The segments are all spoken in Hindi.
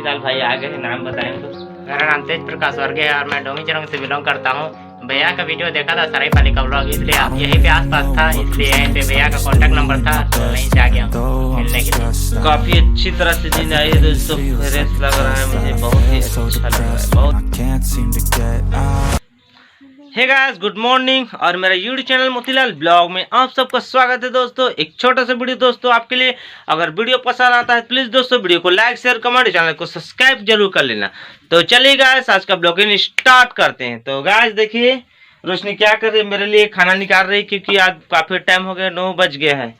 फिलहाल भाई आ गए हैं, नाम बताएं तो। मेरा नाम तेज प्रकाश वर्गे है और मैं डोंगी चरंग से बिलोंग करता हूँ। भैया का वीडियो देखा था सरायपाली का व्लॉग, इसलिए यहीं पे आसपास था, इसलिए यहीं पे भैया का कांटेक्ट नंबर था तो वहीं से आ गया हूँ मिलने के लिए। काफी अच्छी तरह से नींद आई है दोस्तों, फ्रेश लग रहा है मुझे, बहुत ही अच्छा लग रहा है बहुत। हे गाइस, गुड मॉर्निंग और मेरा यूट्यूब चैनल मोतीलाल ब्लॉग में आप सबका स्वागत है दोस्तों। एक छोटा सा वीडियो दोस्तों आपके लिए। अगर वीडियो पसंद आता है प्लीज दोस्तों वीडियो को लाइक शेयर कमेंट, चैनल को सब्सक्राइब जरूर कर लेना। तो चलिए गाइस आज का ब्लॉगिंग स्टार्ट करते हैं। तो गाइस देखिए रोशनी क्या कर रही है, मेरे लिए खाना निकाल रही है क्योंकि आज काफी टाइम हो गया, 9 बज गया है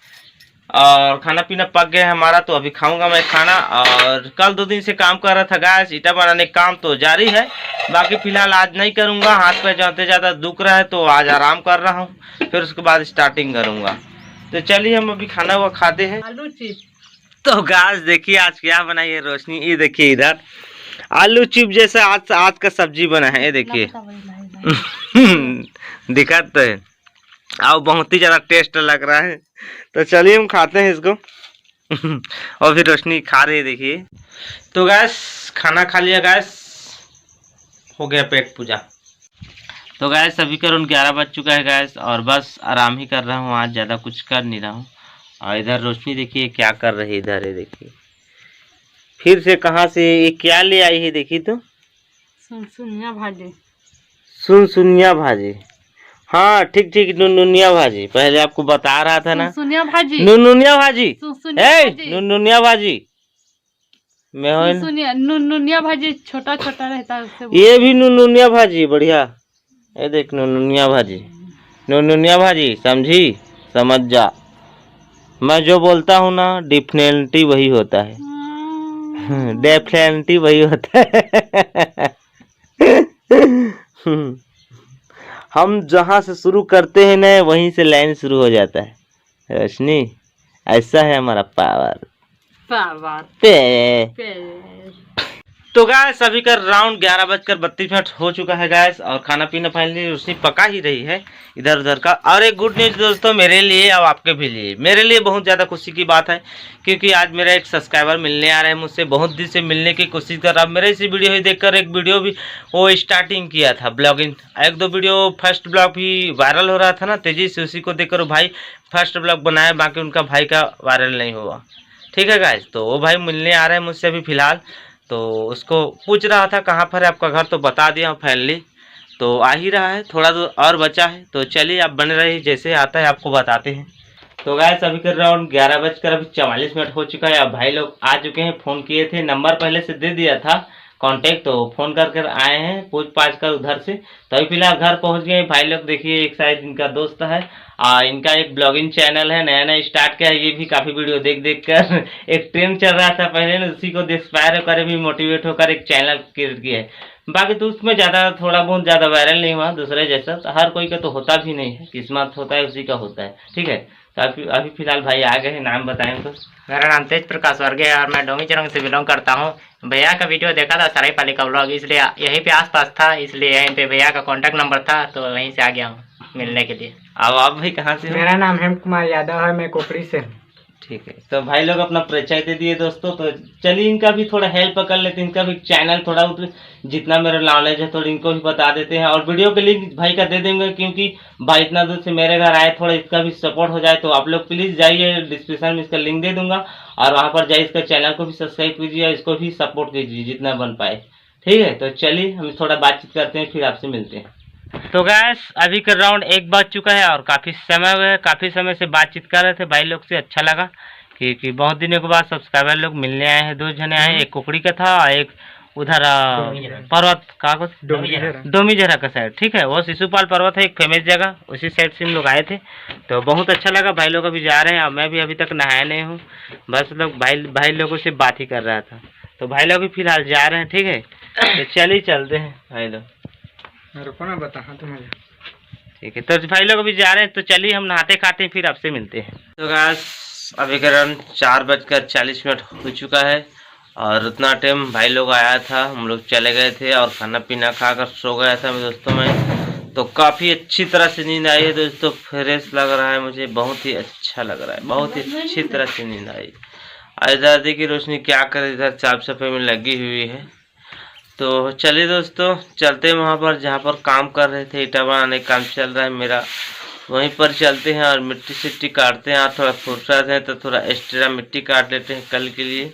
और खाना पीना पक गया है हमारा। तो अभी खाऊंगा मैं खाना। और कल 2 दिन से काम कर रहा था गाइस, ईटा बनाने का काम तो जारी है, बाकी फिलहाल आज नहीं करूंगा, हाथ पे जाते ज़्यादा दुख रहा है तो आज आराम कर रहा हूँ, फिर उसके बाद स्टार्टिंग करूंगा। तो चलिए हम अभी खाना हुआ खाते हैं। आलू चिप्स। तो गाइस देखिए आज क्या बनाई है रोशनी, ये देखिए इधर आलू चिप्स जैसा आज का सब्जी बना है, ये देखिए दिक्कत तो है और बहुत ही ज़्यादा टेस्ट लग रहा है। तो चलिए हम खाते हैं इसको और फिर रोशनी खा रही है देखिए। तो गैस खाना खा लिया गैस, हो गया पेट पूजा। तो गैस अभी करीब 11 बज चुका है गैस और बस आराम ही कर रहा हूँ, आज ज़्यादा कुछ कर नहीं रहा हूँ। और इधर रोशनी देखिए क्या कर रही है, इधर है देखिए फिर से कहाँ से ये क्या ले आई है देखिए। तो सुनिया भाजी, सुनिया भाजी, हाँ ठीक ठीक नुनिया भाजी, पहले आपको बता रहा था ना सुनिया भाजी, नुनिया भाजी, नुनिया भाजी नुनिया भाजी छोटा छोटा रहता है उससे। ये भी नुनिया भाजी बढ़िया, ये देख नुनिया भाजी, नुनिया भाजी समझी, समझ जा। मैं जो बोलता हूँ ना डिफिनेटली वही होता है, डेफिनेटली वही होता है। हम जहाँ से शुरू करते हैं ना वहीं से लाइन शुरू हो जाता है रोशनी, ऐसा है हमारा पावर। तो गैस अभी का राउंड 11:32 हो चुका है गैस और खाना पीना फाइनली रोशनी पका ही रही है इधर उधर का। और एक गुड न्यूज़ दोस्तों मेरे लिए और आपके भी लिए, मेरे लिए बहुत ज़्यादा खुशी की बात है क्योंकि आज मेरा एक सब्सक्राइबर मिलने आ रहा है मुझसे, बहुत दिन से मिलने की कोशिश कर रहा। मेरे इसी वीडियो ही देखकर एक वीडियो भी वो स्टार्टिंग किया था ब्लॉगिंग, 1-2 वीडियो फर्स्ट ब्लॉग भी वायरल हो रहा था ना तेजी से, उसी को देखकर भाई फर्स्ट ब्लॉग बनाया, बाकी उनका भाई का वायरल नहीं हुआ। ठीक है गाइस, तो वो भाई मिलने आ रहा है मुझसे अभी फ़िलहाल, तो उसको पूछ रहा था कहाँ पर है आपका घर, तो बता दिया हूँ फाइनली, तो आ ही रहा है, थोड़ा दूर और बचा है। तो चलिए आप बने रहिए, जैसे आता है आपको बताते हैं। तो गाइस अभी कर राउंड 11:44 हो चुका है। अब भाई लोग आ चुके हैं, फ़ोन किए थे, नंबर पहले से दे दिया था कांटेक्ट, तो फ़ोन कर कर आए हैं पूछ पाछ कर उधर से। तो अभी फिलहाल घर पहुंच गए भाई लोग। देखिए एक शायद इनका दोस्त है, इनका एक ब्लॉगिंग चैनल है, नया नया स्टार्ट किया है, ये भी काफ़ी वीडियो देख देख कर एक ट्रेंड चल रहा था पहले ना, उसी को इंस्पायर होकर भी मोटिवेट होकर एक चैनल क्रिएट किया है। बाकी तो उसमें ज़्यादा थोड़ा बहुत ज़्यादा वायरल नहीं हुआ दूसरे जैसा, तो हर कोई का तो होता भी नहीं है, किस्मत होता है उसी का होता है। ठीक है, तो अभी फिलहाल भाई आ गए हैं, नाम बताएं तो। मेरा नाम तेज प्रकाश वर्गे है और मैं डोंगी चरंग से बिलोंग करता हूँ। भैया का वीडियो देखा था सरायपाली का व्लॉग, इसलिए यहीं पे आसपास था, इसलिए यहीं पे भैया का कांटेक्ट नंबर था तो वहीं से आ गया हूँ मिलने के लिए। अब आप भाई कहाँ से हो? मेरा नाम हेम कुमार यादव है, मैं कोपड़ी से। ठीक है, तो भाई लोग अपना परिचय दे दिए दोस्तों। तो चलिए इनका भी थोड़ा हेल्प कर लेते हैं, इनका भी चैनल थोड़ा जितना मेरा नॉलेज है थोड़ा इनको भी बता देते हैं और वीडियो के लिंक भाई का दे देंगे क्योंकि भाई इतना दूर से मेरे घर आए, थोड़ा इसका भी सपोर्ट हो जाए। तो आप लोग प्लीज़ जाइए, डिस्क्रिप्शन में इसका लिंक दे दूंगा और वहाँ पर जाइए, इसका चैनल को भी सब्सक्राइब कीजिए और इसको भी सपोर्ट कीजिए जितना बन पाए। ठीक है, तो चलिए हम थोड़ा बातचीत करते हैं फिर आपसे मिलते हैं। तो गैस अभी का राउंड 1 बज चुका है और काफ़ी समय हुआ है, काफ़ी समय से बातचीत कर रहे थे भाई लोग से, अच्छा लगा कि बहुत दिनों के बाद सब्सक्राइबर लोग मिलने आए हैं। 2 जने आए, एक कुकड़ी का था, एक उधर पर्वत का डोमीजरा का साइड। ठीक है, वो शिशुपाल पर्वत है एक फेमस जगह, उसी साइड से हम लोग आए थे। तो बहुत अच्छा लगा, भाई लोग अभी जा रहे हैं और मैं भी अभी तक नहाया नहीं हूँ, बस लोग भाई लोगों से बात ही कर रहा था। तो भाई लोग भी फिलहाल जा रहे हैं। ठीक है, तो चलिए चलते हैं भाई लोग, मेरे को ना बता तुम्हें। ठीक है, तो भाई लोग अभी जा रहे हैं, तो चलिए हम नहाते खाते फिर आपसे मिलते हैं। तो गाइस अभी करीब 4:40 हो चुका है और उतना टाइम भाई लोग आया था, हम लोग चले गए थे और खाना पीना खाकर सो गया था मैं दोस्तों में। तो काफ़ी अच्छी तरह से नींद आई है दोस्तों, फ्रेश लग रहा है मुझे, बहुत ही अच्छा लग रहा है, बहुत ही अच्छी तरह से नींद आई। इधर देखिए रोशनी क्या करे, इधर साफ सफाई में लगी हुई है। तो चलिए दोस्तों चलते हैं वहाँ पर जहाँ पर काम कर रहे थे, ईटा बनाने का काम चल रहा है मेरा, वहीं पर चलते हैं और मिट्टी सिट्टी काटते हैं। और थोड़ा फुर्सत है तो थोड़ा एक्स्ट्रा मिट्टी काट लेते हैं कल के लिए।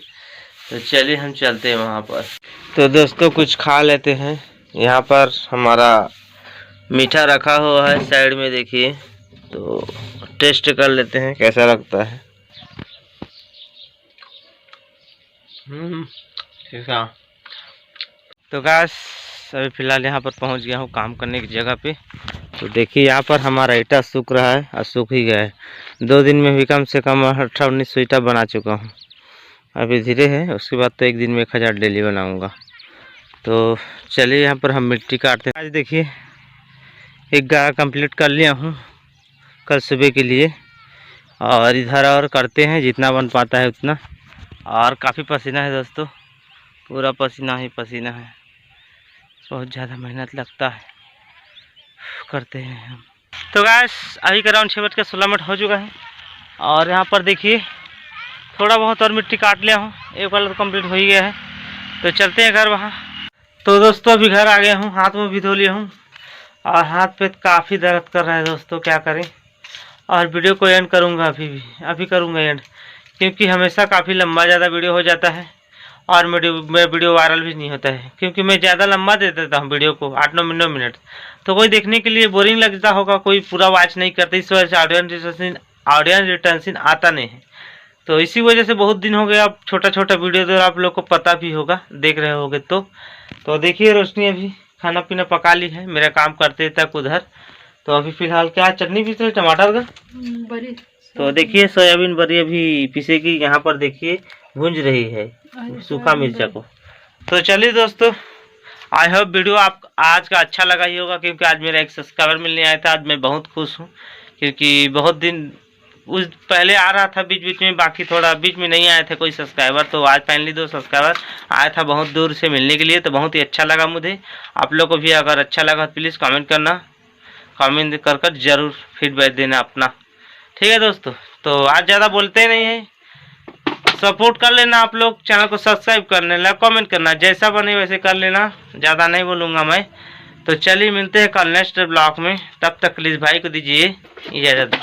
तो चलिए हम चलते हैं वहाँ पर। तो दोस्तों कुछ खा लेते हैं। यहाँ पर हमारा मीठा रखा हुआ है साइड में, देखिए तो टेस्ट कर लेते हैं कैसा लगता है। ठीक है। तो गाइस अभी फ़िलहाल यहाँ पर पहुँच गया हूँ काम करने की जगह पे। तो देखिए यहाँ पर हमारा ईटा सूख रहा है और सूख ही गया है। 2 दिन में भी कम से कम 18-19 ईटा बना चुका हूँ। अभी धीरे है, उसके बाद तो 1 दिन में 1000 डेली बनाऊँगा। तो चलिए यहाँ पर हम मिट्टी काटते हैं। आज देखिए एक गारा कंप्लीट कर लिया हूँ कल सुबह के लिए, और इधर और करते हैं जितना बन पाता है उतना। और काफ़ी पसीना है दोस्तों, पूरा पसीना ही पसीना है, बहुत ज़्यादा मेहनत लगता है, करते हैं हम। तो गाइस अभी का राउंड 6:16 हो चुका है और यहाँ पर देखिए थोड़ा बहुत और मिट्टी काट लिया हूँ, एक वाला तो कंप्लीट हो ही गया है। तो चलते हैं घर वहाँ। तो दोस्तों अभी घर आ गया हूँ, हाथ में भी धो लिया हूँ और हाथ पे काफ़ी दर्द कर रहा है दोस्तों, क्या करें। और वीडियो को एंड करूँगा, अभी करूँगा एंड, क्योंकि हमेशा काफ़ी लंबा ज़्यादा वीडियो हो जाता है और वीडियो वायरल भी नहीं होता है, क्योंकि मैं ज़्यादा लंबा दे देता हूँ वीडियो को, 8-9 मिनट। तो कोई देखने के लिए बोरिंग लगता होगा, कोई पूरा वॉच नहीं करता, इस वजह से ऑडियंस रिटेंशन आता नहीं है। तो इसी वजह से बहुत दिन हो गए आप छोटा छोटा वीडियो तो आप लोग को पता भी होगा, देख रहे होगे। तो देखिए रोशनी अभी खाना पीना पका ली है, मेरा काम करते तक उधर। तो अभी फ़िलहाल क्या चटनी पीस रहे, टमाटर का बड़ी। तो देखिए सोयाबीन बड़ी अभी पीसे की, यहाँ पर देखिए भूंज रही है सूखा मिर्चा को। तो चलिए दोस्तों, आई होप वीडियो आप आज का अच्छा लगा ही होगा, क्योंकि आज मेरा 1 सब्सक्राइबर मिलने आया था। आज मैं बहुत खुश हूँ, क्योंकि बहुत दिन उस पहले आ रहा था बीच में, बाकी थोड़ा बीच में नहीं आए थे कोई सब्सक्राइबर। तो आज फाइनली 2 सब्सक्राइबर आया था बहुत दूर से मिलने के लिए, तो बहुत ही अच्छा लगा मुझे। आप लोग को भी अगर अच्छा लगा तो प्लीज़ कमेंट करना, कमेंट कर ज़रूर फीडबैक देना अपना, ठीक है दोस्तों। तो आज ज़्यादा बोलते नहीं हैं, सपोर्ट कर लेना आप लोग, चैनल को सब्सक्राइब कर लेना, कमेंट करना, जैसा बने वैसे कर लेना, ज़्यादा नहीं बोलूँगा मैं। तो चलिए मिलते हैं कल नेक्स्ट ब्लॉग में, तब तक प्लीज़ भाई को दीजिए इजाज़त।